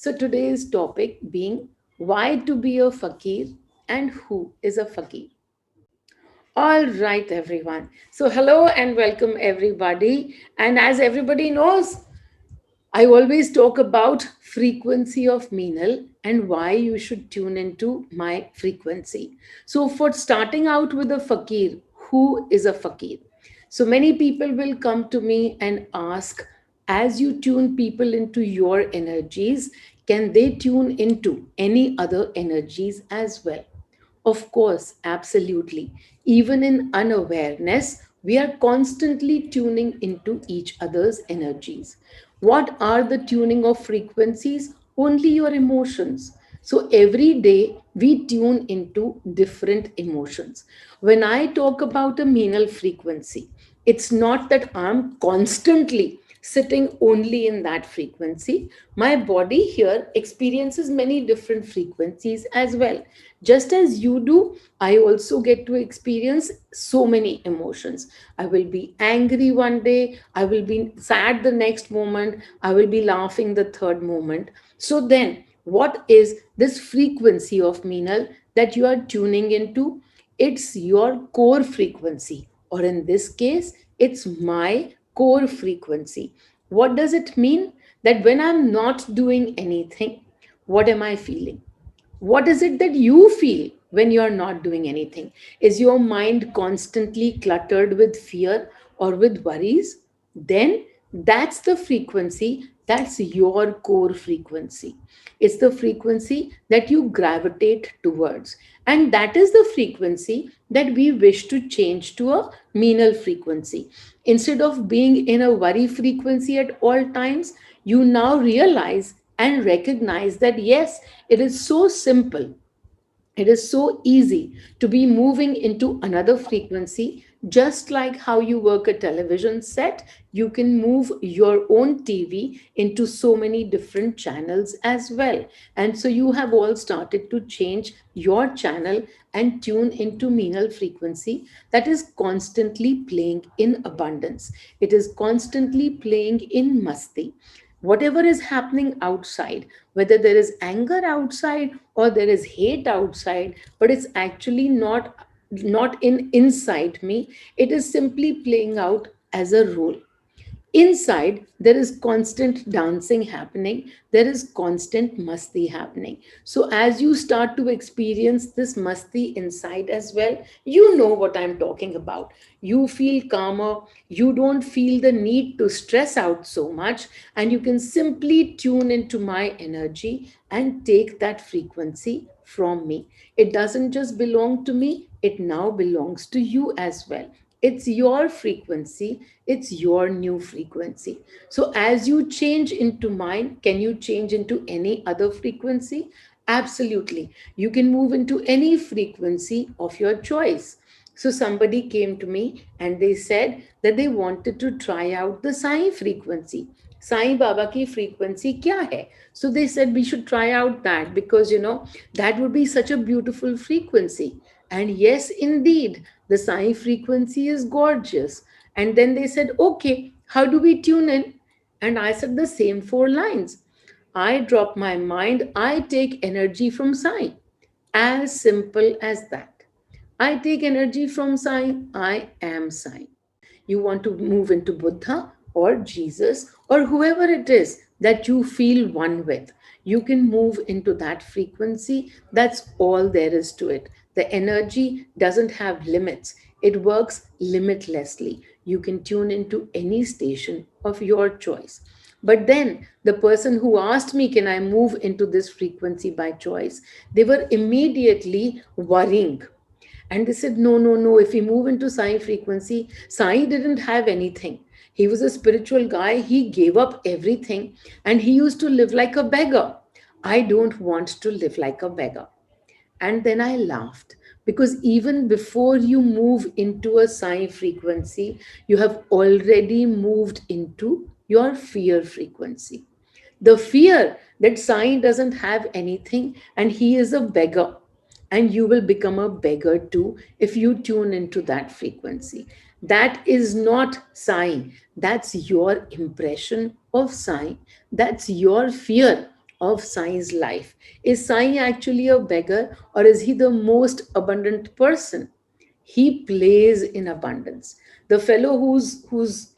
So today's topic being why to be a fakir and who is a fakir. All right, everyone. So hello and welcome everybody. And as everybody knows, I always talk about frequency of Meenal and why you should tune into my frequency. So for starting out with a fakir, who is a fakir? So many people will come to me and ask, as you tune people into your energies, can they tune into any other energies as well? Of course, absolutely. Even in unawareness, we are constantly tuning into each other's energies. What are the tuning of frequencies? Only your emotions. So every day we tune into different emotions. When I talk about a menal frequency, it's not that I'm constantly sitting only in that frequency. My body here experiences many different frequencies as well. Just as you do, I also get to experience so many emotions. I will be angry one day, I will be sad the next moment, I will be laughing the third moment. So then, what is this frequency of Meenal that you are tuning into? It's your core frequency, or in this case, it's my core frequency. What does it mean? That when I'm not doing anything, what am I feeling? What is it that you feel when you are not doing anything? Is your mind constantly cluttered with fear or with worries? Then that's the frequency, that's your core frequency. It's the frequency that you gravitate towards. And that is the frequency that we wish to change to a menal frequency. Instead of being in a worry frequency at all times, you now realize and recognize that yes, it is so simple, it is so easy to be moving into another frequency. Just like how you work a television set, you can move your own TV into so many different channels as well. And so you have all started to change your channel and tune into menal frequency that is constantly playing in abundance. It is constantly playing in masti. Whatever is happening outside, whether there is anger outside or there is hate outside, but it's actually not in inside me, it is simply playing out as a role. Inside, there is constant dancing happening, there is constant masti happening. So, as you start to experience this masti inside as well, you know what I'm talking about. You feel calmer, you don't feel the need to stress out so much, and you can simply tune into my energy and take that frequency from me. It doesn't just belong to me, it now belongs to you as well. It's your frequency, it's your new frequency. So as you change into mine, can you change into any other frequency? Absolutely. You can move into any frequency of your choice. So somebody came to me and they said that they wanted to try out the Sai frequency. Sai Baba ki frequency kya hai? So they said we should try out that because that would be such a beautiful frequency. And yes, indeed, the Sai frequency is gorgeous. And then they said, okay, how do we tune in? And I said the same four lines. I drop my mind, I take energy from Sai. As simple as that. I take energy from Sai, I am Sai. You want to move into Buddha or Jesus or whoever it is that you feel one with. You can move into that frequency. That's all there is to it. The energy doesn't have limits, it works limitlessly. You can tune into any station of your choice. But then the person who asked me, can I move into this frequency by choice? They were immediately worrying and they said, no, no, no. If we move into Sai frequency, Sai didn't have anything. He was a spiritual guy. He gave up everything and he used to live like a beggar. I don't want to live like a beggar. And then I laughed because even before you move into a Sai frequency, you have already moved into your fear frequency. The fear that Sai doesn't have anything and he is a beggar, and you will become a beggar too if you tune into that frequency. That is not Sai, that's your impression of Sai, that's your fear of Sai's life. Is Sai actually a beggar, or is he the most abundant person? He plays in abundance. The fellow who's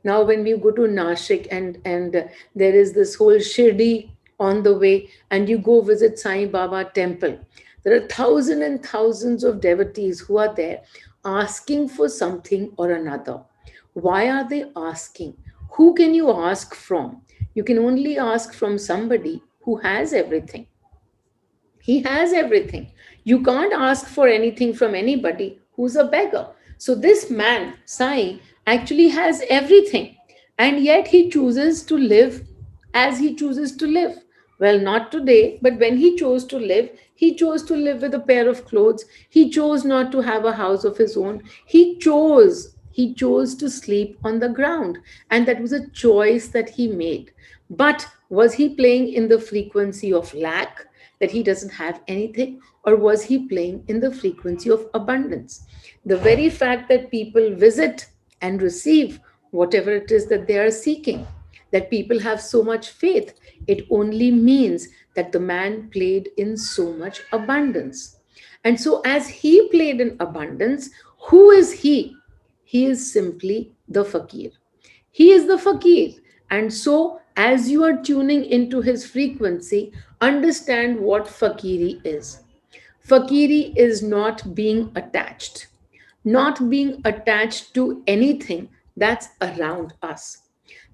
now when we go to Nashik, and there is this whole Shirdi on the way, and you go visit Sai Baba temple, there are thousands and thousands of devotees who are there asking for something or another. Why are they asking? Who can you ask from? You can only ask from somebody who has everything. He has everything. You can't ask for anything from anybody who's a beggar. So this man, Sai, actually has everything. And yet he chooses to live as he chooses to live. Well, not today, but when he chose to live with a pair of clothes. He chose not to have a house of his own. He chose to sleep on the ground. And that was a choice that he made. But was he playing in the frequency of lack, that he doesn't have anything, or was he playing in the frequency of abundance? The very fact that people visit and receive whatever it is that they are seeking, that people have so much faith, it only means that the man played in so much abundance. And so, as he played in abundance, who is he? He is simply the fakir. He is the fakir. And so, as you are tuning into his frequency, understand what fakiri is. Fakiri is not being attached, not being attached to anything that's around us.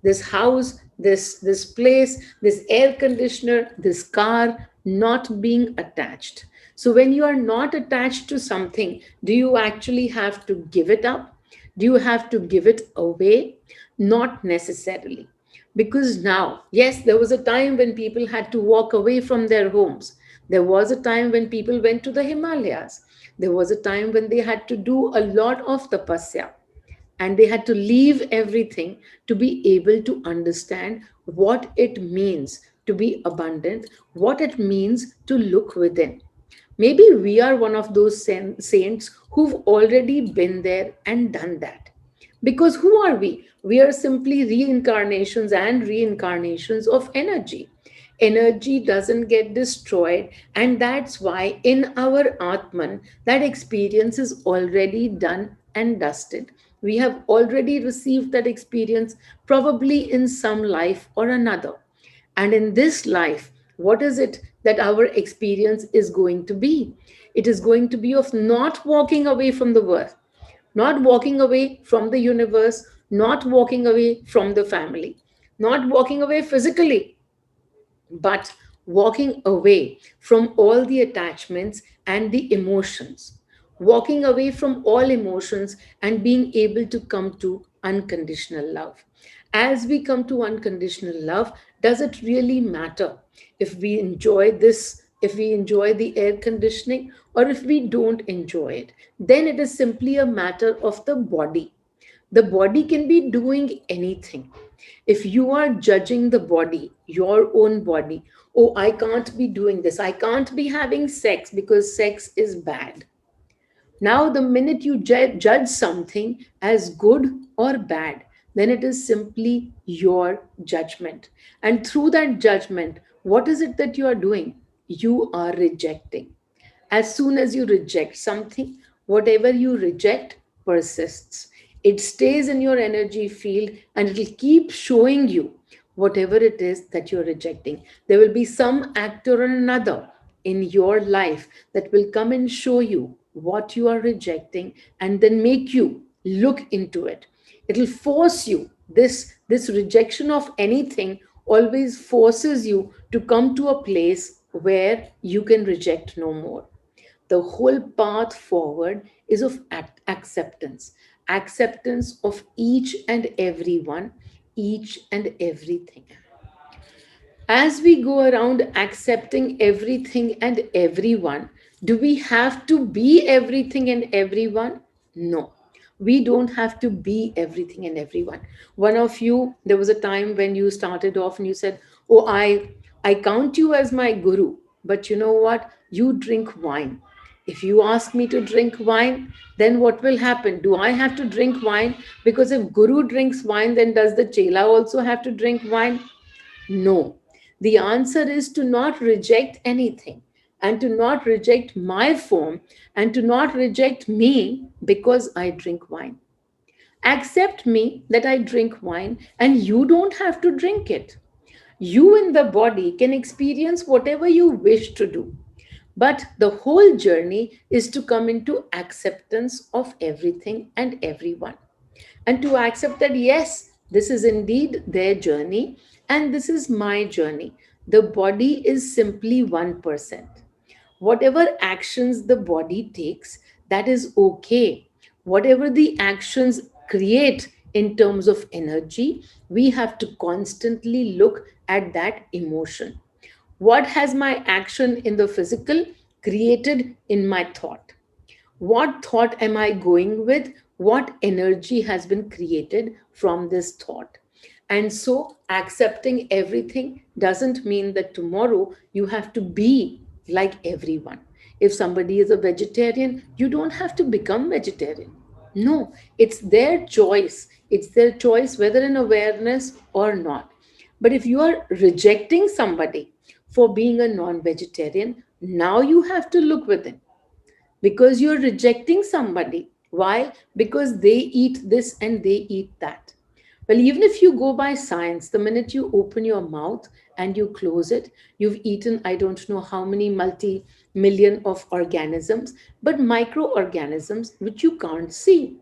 This house, this place, this air conditioner, this car, not being attached. So when you are not attached to something, do you actually have to give it up? Do you have to give it away? Not necessarily. Because now, yes, there was a time when people had to walk away from their homes. There was a time when people went to the Himalayas. There was a time when they had to do a lot of tapasya, and they had to leave everything to be able to understand what it means to be abundant, what it means to look within. Maybe we are one of those saints who've already been there and done that. Because who are we? We are simply reincarnations and reincarnations of energy. Energy doesn't get destroyed, and that's why in our Atman, that experience is already done and dusted. We have already received that experience, probably in some life or another. And in this life, what is it that our experience is going to be? It is going to be of not walking away from the world, not walking away from the universe, not walking away from the family, not walking away physically, but walking away from all the attachments and the emotions, walking away from all emotions and being able to come to unconditional love. As we come to unconditional love, does it really matter if we enjoy this, if we enjoy the air conditioning, or if we don't enjoy it? Then it is simply a matter of the body. The body can be doing anything. If you are judging the body, your own body, oh, I can't be doing this, I can't be having sex because sex is bad. Now, the minute you judge something as good or bad, then it is simply your judgment. And through that judgment, what is it that you are doing? You are rejecting. As soon as you reject something, whatever you reject persists. It stays in your energy field, and it will keep showing you whatever it is that you're rejecting. There will be some actor or another in your life that will come and show you what you are rejecting and then make you look into it. It will force you. This rejection of anything always forces you to come to a place where you can reject no more. The whole path forward is of acceptance, acceptance of each and every one, each and everything. As we go around accepting everything and everyone, do we have to be everything and everyone? No, we don't have to be everything and everyone. One of you, there was a time when you started off and you said, oh, I count you as my guru, but you know what? You drink wine. If you ask me to drink wine, then what will happen? Do I have to drink wine? Because if guru drinks wine, then does the chela also have to drink wine? No. The answer is to not reject anything, and to not reject my form, and to not reject me because I drink wine. Accept me that I drink wine, and you don't have to drink it. You in the body can experience whatever you wish to do. But the whole journey is to come into acceptance of everything and everyone, and to accept that yes, this is indeed their journey and this is my journey. The body is simply 1%. Whatever actions the body takes, that is okay. Whatever the actions create in terms of energy, we have to constantly look at that emotion. What has my action in the physical created in my thought? What thought am I going with? What energy has been created from this thought? And so, accepting everything doesn't mean that tomorrow you have to be like everyone. If somebody is a vegetarian, you don't have to become vegetarian. No, it's their choice. It's their choice whether in awareness or not. But if you are rejecting somebody for being a non vegetarian, now you have to look within, because you're rejecting somebody. Why? Because they eat this and they eat that. Well, even if you go by science, the minute you open your mouth and you close it, you've eaten, I don't know how many multi million of organisms, but microorganisms which you can't see.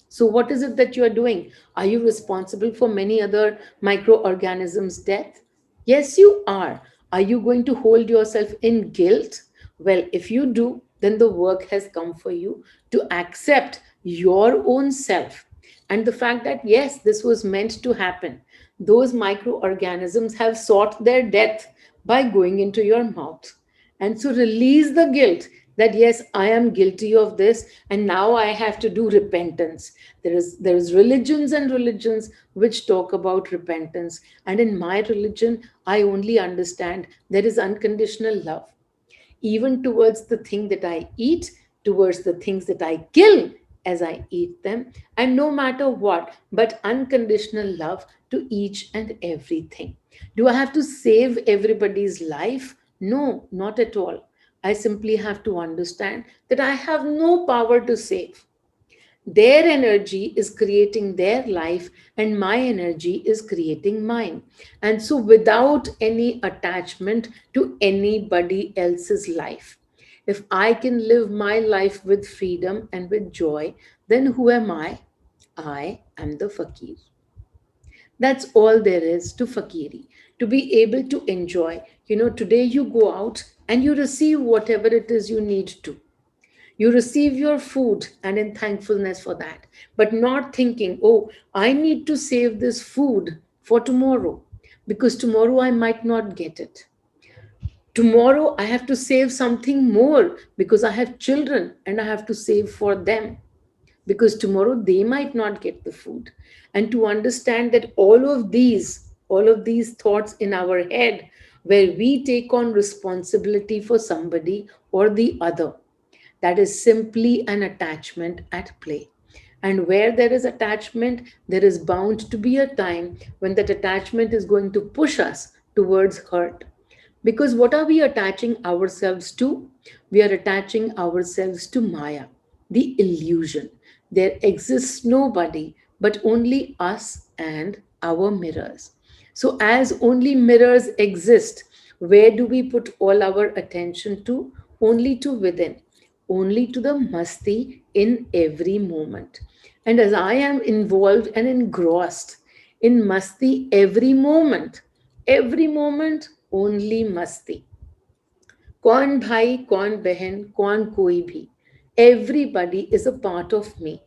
So, what is it that you are doing? Are you responsible for many other microorganisms' death? Yes, you are. Are you going to hold yourself in guilt? Well, if you do, then the work has come for you to accept your own self and the fact that, yes, this was meant to happen. Those microorganisms have sought their death by going into your mouth. And so release the guilt that yes, I am guilty of this, and now I have to do repentance. There is religions and religions which talk about repentance, and in my religion I only understand there is unconditional love, even towards the thing that I eat, towards the things that I kill as I eat them, and no matter what, but unconditional love to each and everything. Do I have to save everybody's life? No, not at all. I simply have to understand that I have no power to save. Their energy is creating their life, and my energy is creating mine. And so, without any attachment to anybody else's life, if I can live my life with freedom and with joy, then who am I? I am the fakir. That's all there is to fakiri. To be able to enjoy. Today you go out and you receive whatever it is you need to. You receive your food and in thankfulness for that, but not thinking, oh, I need to save this food for tomorrow because tomorrow I might not get it. Tomorrow I have to save something more because I have children and I have to save for them because tomorrow they might not get the food. And to understand that all of these thoughts in our head, where we take on responsibility for somebody or the other, that is simply an attachment at play. And where there is attachment, there is bound to be a time when that attachment is going to push us towards hurt. Because what are we attaching ourselves to? We are attaching ourselves to Maya, the illusion. There exists nobody but only us and our mirrors. So, as only mirrors exist, where do we put all our attention to? Only to within, only to the masti in every moment. And as I am involved and engrossed in masti every moment only masti. कौन भाई कौन बहन कौन कोई भी, everybody is a part of me.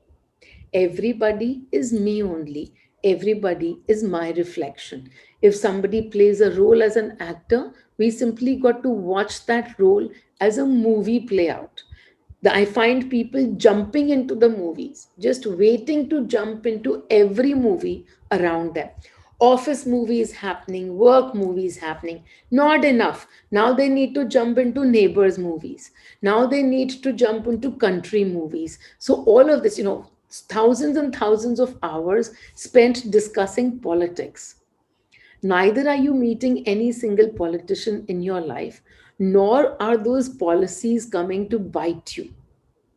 Everybody is me only. Everybody is my reflection. If somebody plays a role as an actor, we simply got to watch that role as a movie play out. I find people jumping into the movies, just waiting to jump into every movie around them. Office movies happening, work movies happening. Not enough. Now they need to jump into neighbors' movies. Now they need to jump into country movies. So, all of this, thousands and thousands of hours spent discussing politics. Neither are you meeting any single politician in your life, nor are those policies coming to bite you.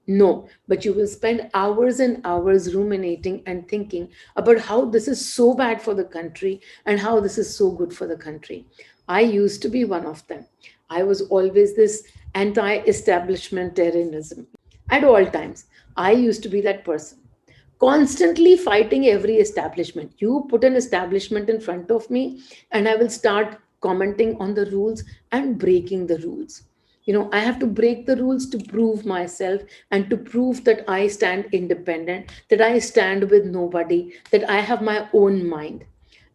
No, but you will spend hours and hours ruminating and thinking about how this is so bad for the country and how this is so good for the country. I used to be one of them. I was always this anti establishmentarianism at all times. I used to be that person, constantly fighting every establishment. You put an establishment in front of me, and I will start commenting on the rules and breaking the rules. I have to break the rules to prove myself and to prove that I stand independent, that I stand with nobody, that I have my own mind.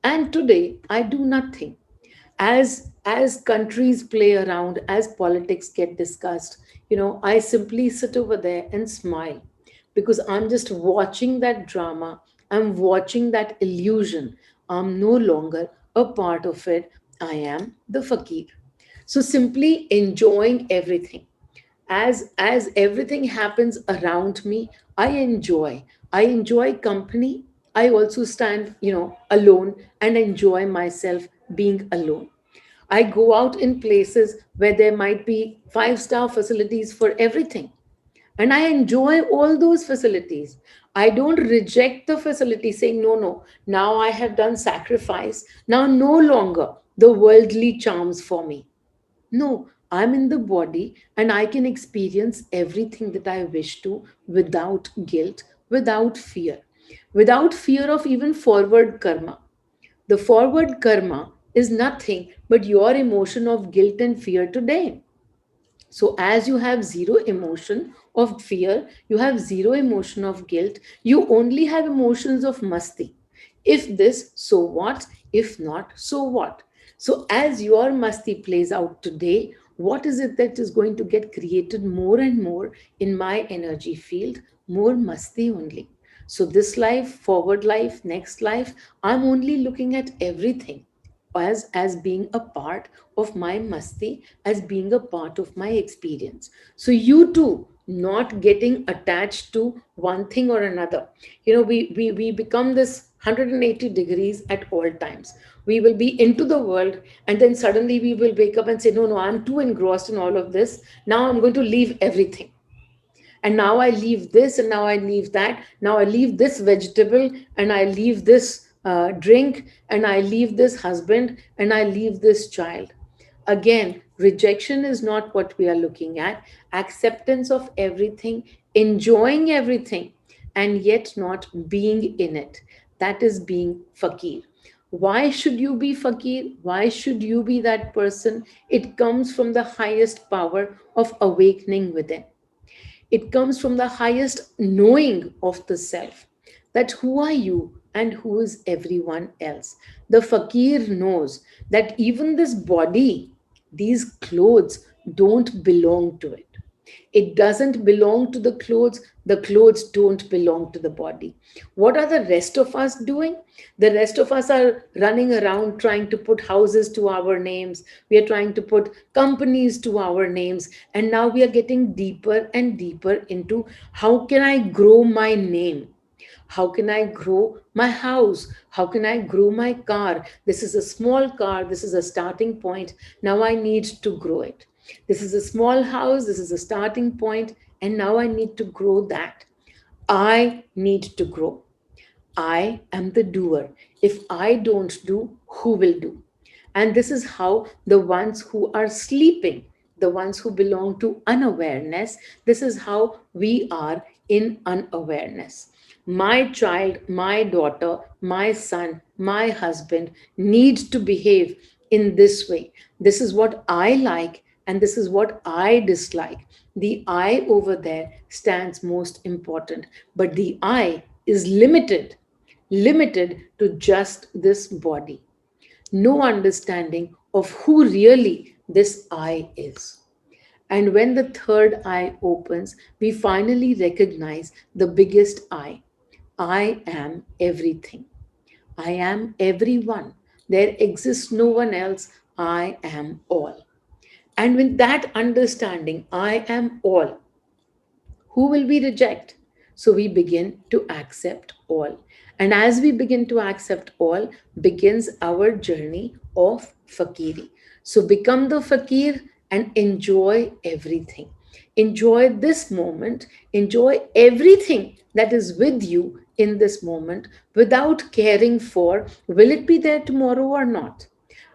And today, I do nothing. As countries play around, as politics get discussed, I simply sit over there and smile, because I'm just watching that drama. I'm watching that illusion. I'm no longer a part of it. I am the fakir. So simply enjoying everything. As everything happens around me, I enjoy company. I also stand, alone, and enjoy myself being alone. I go out in places where there might be five-star facilities for everything, and I enjoy all those facilities. I don't reject the facility saying, no, no, now I have done sacrifice. Now no longer the worldly charms for me. No, I'm in the body and I can experience everything that I wish to without guilt, without fear of even forward karma. The forward karma is nothing but your emotion of guilt and fear today. So, as you have zero emotion of fear, you have zero emotion of guilt, you only have emotions of masti. If this, so what? If not, so what? So, as your masti plays out today, what is it that is going to get created more and more in my energy field? More masti only. So, this life, forward life, next life, I'm only looking at everything as being a part of my masti, as being a part of my experience. So you too, not getting attached to one thing or another. We become this 180 degrees at all times. We will be into the world, and then suddenly we will wake up and say, no, no, I'm too engrossed in all of this. Now I'm going to leave everything, and now I leave this, and now I leave that. Now I leave this vegetable, and I leave this drink, and I leave this husband, and I leave this child. Again, rejection is not what we are looking at. Acceptance of everything, enjoying everything, and yet not being in it. That is being fakir. Why should you be fakir? Why should you be that person? It comes from the highest power of awakening within. It comes from the highest knowing of the self. That who are you and who is everyone else. The fakir knows that even this body, these clothes, don't belong to it. It doesn't belong to the clothes don't belong to the body. What are the rest of us doing? The rest of us are running around trying to put houses to our names. We are trying to put companies to our names. And now we are getting deeper and deeper into how can I grow my name? How can I grow my house? How can I grow my car? This is a small car. This is a starting point. Now I need to grow it. This is a small house. This is a starting point. And now I need to grow that. I need to grow. I am the doer. If I don't do, who will do? And this is how the ones who are sleeping, the ones who belong to unawareness, this is how we are in unawareness. My child, my daughter, my son, my husband needs to behave in this way. This is what I like and this is what I dislike. The I over there stands most important, but the I is limited to just this body. No understanding of who really this I is. And when the third eye opens, we finally recognize the biggest I. I am everything. I am everyone. There exists no one else. I am all. And with that understanding, I am all, who will we reject? So we begin to accept all. And as we begin to accept all, begins our journey of Fakiri. So become the Fakir and enjoy everything. Enjoy this moment, enjoy everything that is with you in this moment without caring for will it be there tomorrow or not.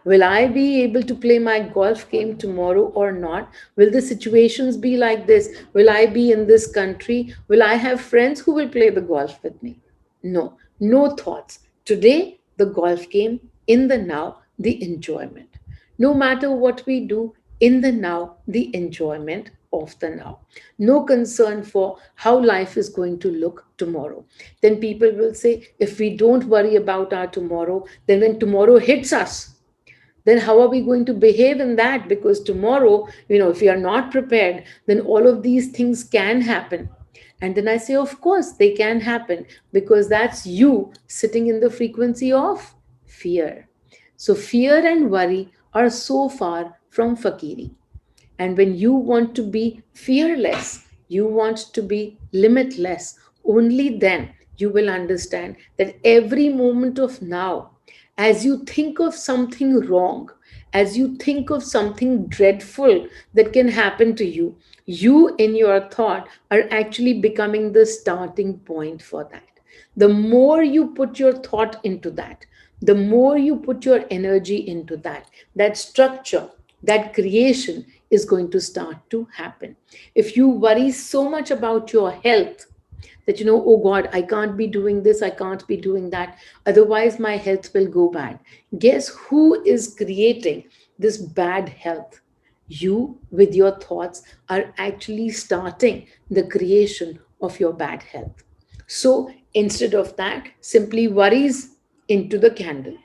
Will I be able to play my golf game tomorrow or not? Will the situations be like this? Will I be in this country? Will I have friends who will play the golf with me? No, no thoughts. Today, the golf game, in the now, the enjoyment. No matter what we do, in the now, the enjoyment of the now. No concern for how life is going to look tomorrow. Then people will say, if we don't worry about our tomorrow, then when tomorrow hits us, then how are we going to behave in that? Because tomorrow, if we are not prepared, then all of these things can happen. And then I say, of course they can happen, because that's you sitting in the frequency of fear. So fear and worry are so far from Fakiri. And when you want to be fearless, you want to be limitless, only then you will understand that every moment of now, as you think of something wrong, as you think of something dreadful that can happen to you, you in your thought are actually becoming the starting point for that. The more you put your thought into that, the more you put your energy into that, that structure, that creation is going to start to happen. If you worry so much about your health, that oh God, I can't be doing this, I can't be doing that, otherwise my health will go bad. Guess who is creating this bad health? You, with your thoughts, are actually starting the creation of your bad health. So instead of that, simply worries into the candle,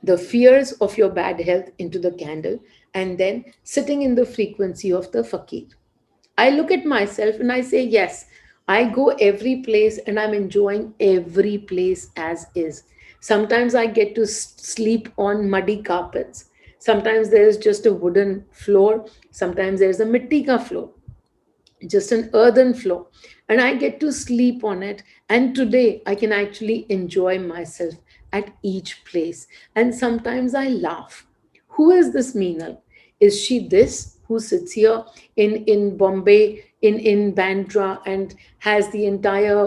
the fears of your bad health into the candle, and then sitting in the frequency of the Fakir. I look at myself and I say, yes, I go every place and I'm enjoying every place as is. Sometimes I get to sleep on muddy carpets. Sometimes there's just a wooden floor. Sometimes there's a mittika floor, just an earthen floor, and I get to sleep on it. And today I can actually enjoy myself at each place. And sometimes I laugh. Who is this Meenal? Is she this who sits here in Bombay, in Bandra, and has the entire,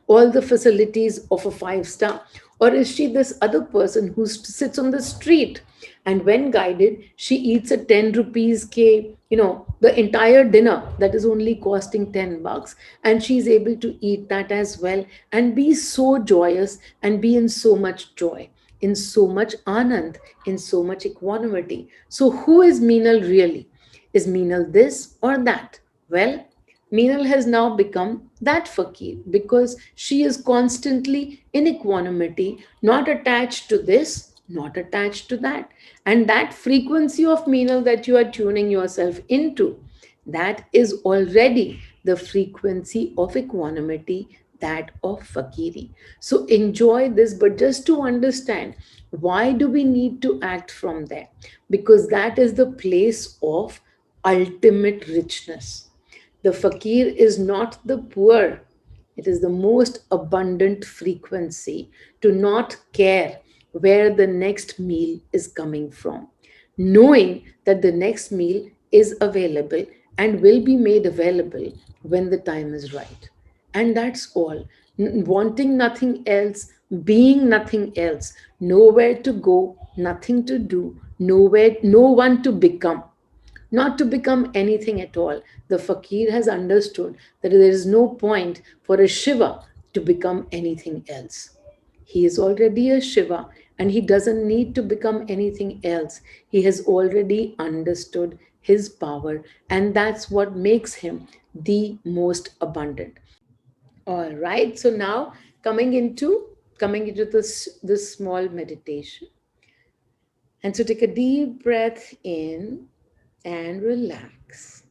all the facilities of a five-star? Or is she this other person who sits on the street, and when guided she eats a 10 rupees k, the entire dinner that is only costing 10 bucks, and she's able to eat that as well and be so joyous and be in so much joy, in so much anand, in so much equanimity? So who is Meenal really? Is Meenal this or that? Well, Meenal has now become that Fakir because she is constantly in equanimity, not attached to this, not attached to that. And that frequency of Meenal that you are tuning yourself into, that is already the frequency of equanimity, that of Fakiri. So enjoy this, but just to understand, why do we need to act from there? Because that is the place of ultimate richness. The fakir is not the poor, it is the most abundant frequency to not care where the next meal is coming from, knowing that the next meal is available and will be made available when the time is right. And that's all. Wanting nothing else, being nothing else, nowhere to go, nothing to do, nowhere, no one to become, not to become anything at all. The fakir has understood that there is no point for a Shiva to become anything else. He is already a Shiva and he doesn't need to become anything else. He has already understood his power, and that's what makes him the most abundant. All right, so now coming into this small meditation. And so take a deep breath in and relax.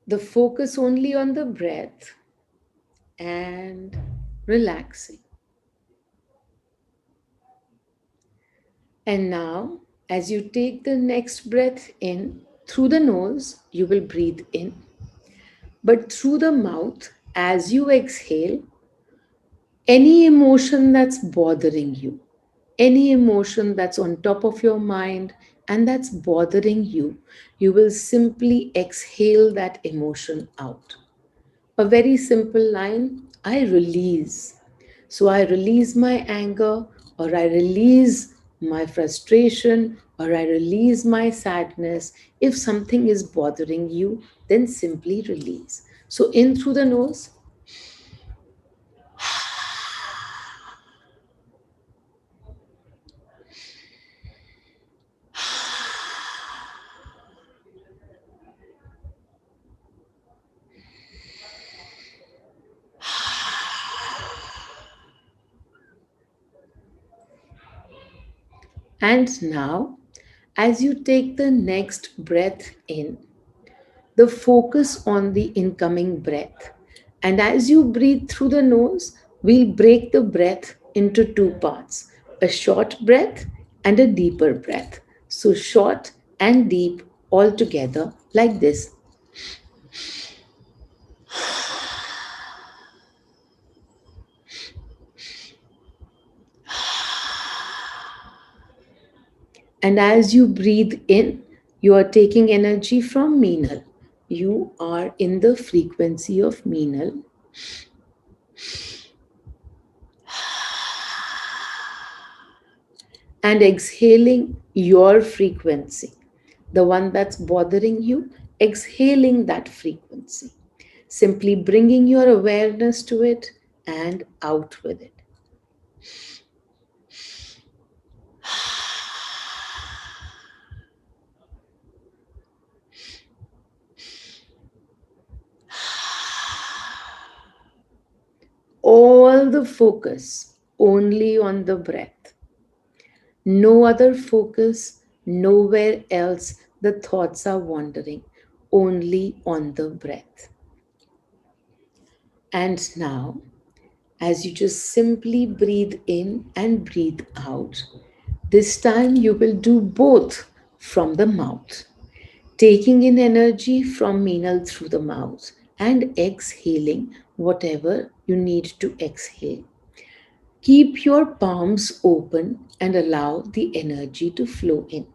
The focus only on the breath and relaxing. And now, as you take the next breath in through the nose, you will breathe in, but through the mouth, As you exhale, any emotion that's bothering you, any emotion that's on top of your mind and that's bothering you, you will simply exhale that emotion out. A very simple line: I release. So I release my anger, or I release my frustration, or I release my sadness. If something is bothering you, then simply release. So in through the nose, and now as you take the next breath in, the focus on the incoming breath. And as you breathe through the nose, we'll break the breath into two parts: a short breath and a deeper breath. So, short and deep all together, like this. And as you breathe in, you are taking energy from Meenal. You are in the frequency of Meenal. And exhaling your frequency, the one that's bothering you, exhaling that frequency, simply bringing your awareness to it and out with it. All the focus only on the breath, no other focus, nowhere else the thoughts are wandering, only on the breath. And now, as you just simply breathe in and breathe out, this time you will do both from the mouth, taking in energy from Meenal through the mouth and exhaling whatever you need to exhale. Keep your palms open and allow the energy to flow in.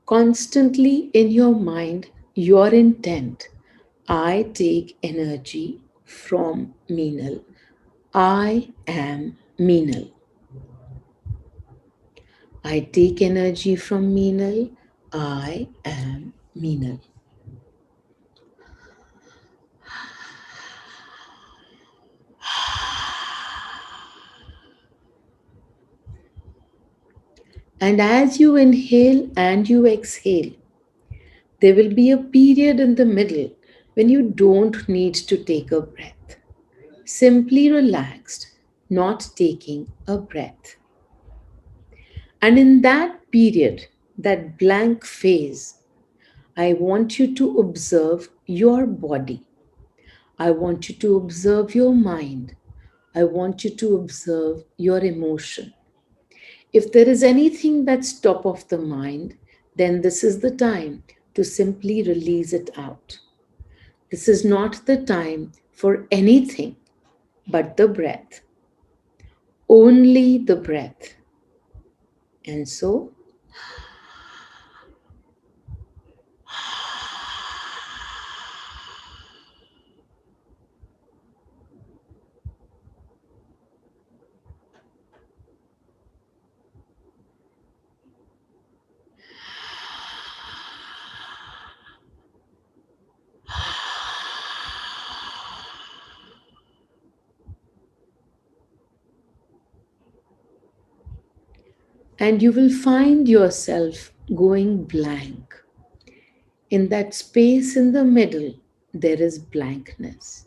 Constantly in your mind, your intent: I take energy from Meenal. I am Meenal. I take energy from Meenal. I am Meenal. And as you inhale and you exhale, there will be a period in the middle when you don't need to take a breath. Simply relaxed, not taking a breath. And in that period, that blank phase, I want you to observe your body. I want you to observe your mind. I want you to observe your emotion. If there is anything that's top of the mind, then this is the time to simply release it out. This is not the time for anything but the breath, only the breath. And so, and you will find yourself going blank. In that space in the middle, there is blankness.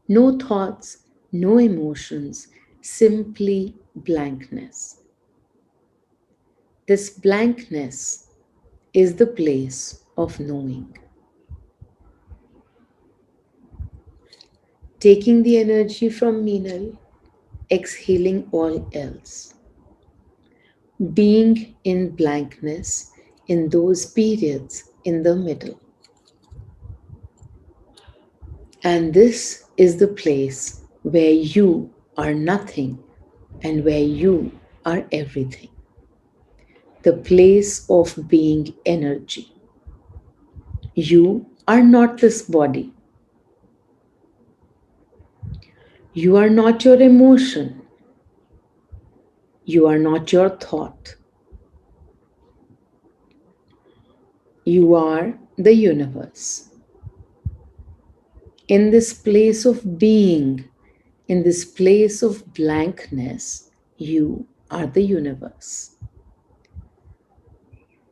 No thoughts, no emotions, simply blankness. This blankness is the place of knowing. Taking the energy from Meenal, exhaling all else. Being in blankness in those periods in the middle. And this is the place where you are nothing and where you are everything. The place of being energy. You are not this body. You are not your emotion. You are not your thought. You are the universe. In this place of being, in this place of blankness, you are the universe.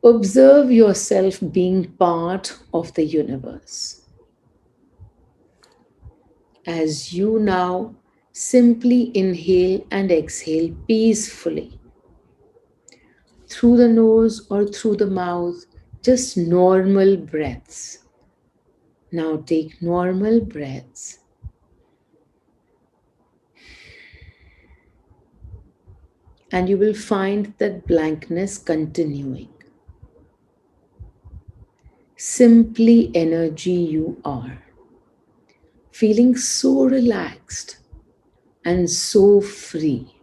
Observe yourself being part of the universe. As you now simply inhale and exhale peacefully through the nose or through the mouth, just normal breaths. Now take normal breaths and you will find that blankness continuing. Simply energy you are, feeling so relaxed and so free.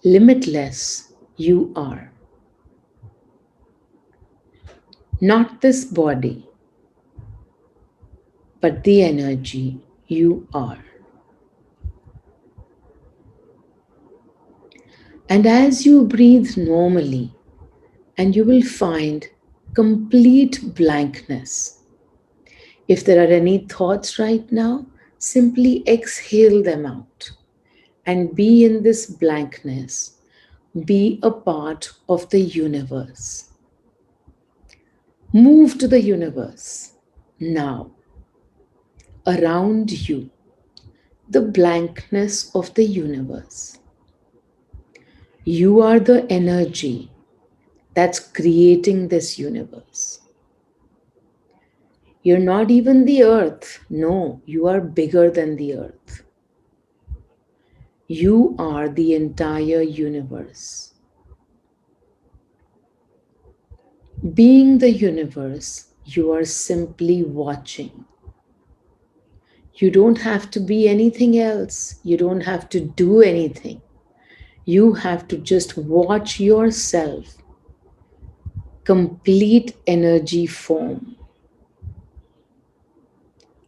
Limitless you are. Not this body, but the energy you are. And as you breathe normally, and you will find complete blankness. If there are any thoughts right now, simply exhale them out and be in this blankness. Be a part of the universe. Move to the universe now, around you, the blankness of the universe. You are the energy that's creating this universe. You're not even the earth. No, you are bigger than the earth. You are the entire universe. Being the universe, you are simply watching. You don't have to be anything else. You don't have to do anything. You have to just watch yourself, complete energy form.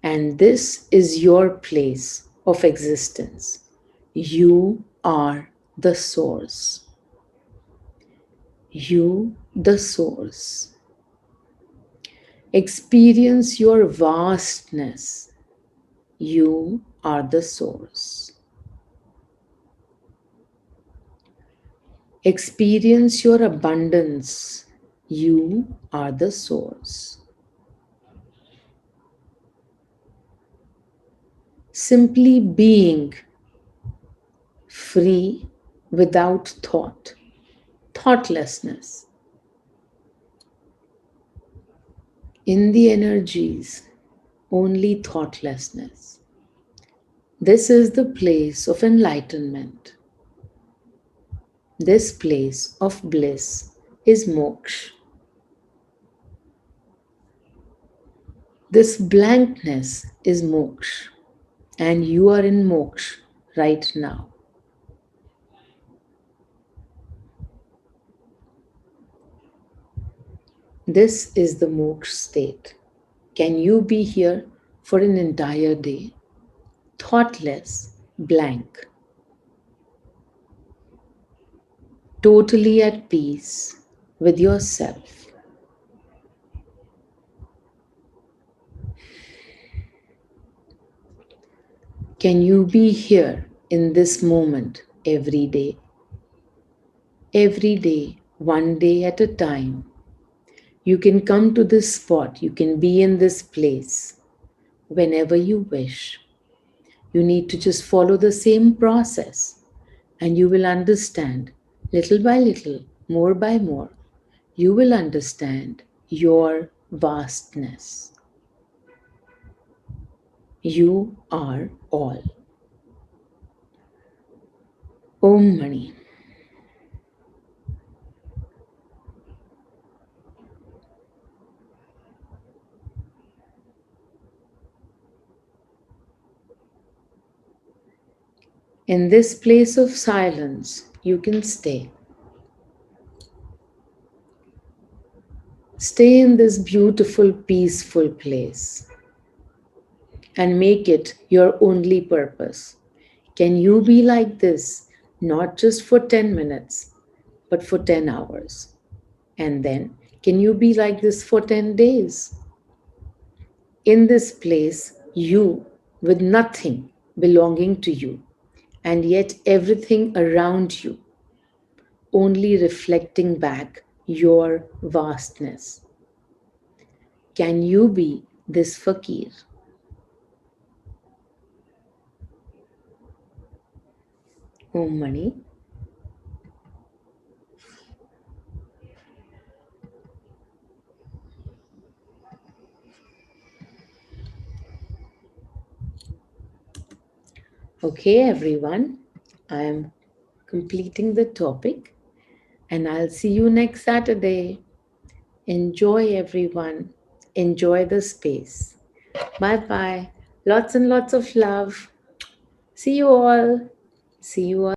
And this is your place of existence. You are the source. You, the source. Experience your vastness. You are the source. Experience your abundance. You are the source. Simply being free without thought, thoughtlessness. In the energies, only thoughtlessness. This is the place of enlightenment. This place of bliss is moksha. This blankness is moksha, and you are in moksha right now. This is the moksha state. Can you be here for an entire day? Thoughtless, blank, totally at peace with yourself. Can you be here in this moment every day? Every day, one day at a time. You can come to this spot, you can be in this place whenever you wish. You need to just follow the same process and you will understand little by little, more by more. you will understand your vastness. You are all. Om Mani. In this place of silence, you can stay. Stay in this beautiful, peaceful place and make it your only purpose. Can you be like this, not just for 10 minutes, but for 10 hours? And then, can you be like this for 10 days? In this place, you with nothing belonging to you, and yet everything around you only reflecting back your vastness. Can you be this fakir? Om Mani. Okay, everyone, I am completing the topic and I'll see you next Saturday. Enjoy, everyone. Enjoy the space. Bye bye. Lots and lots of love. See you all. See you all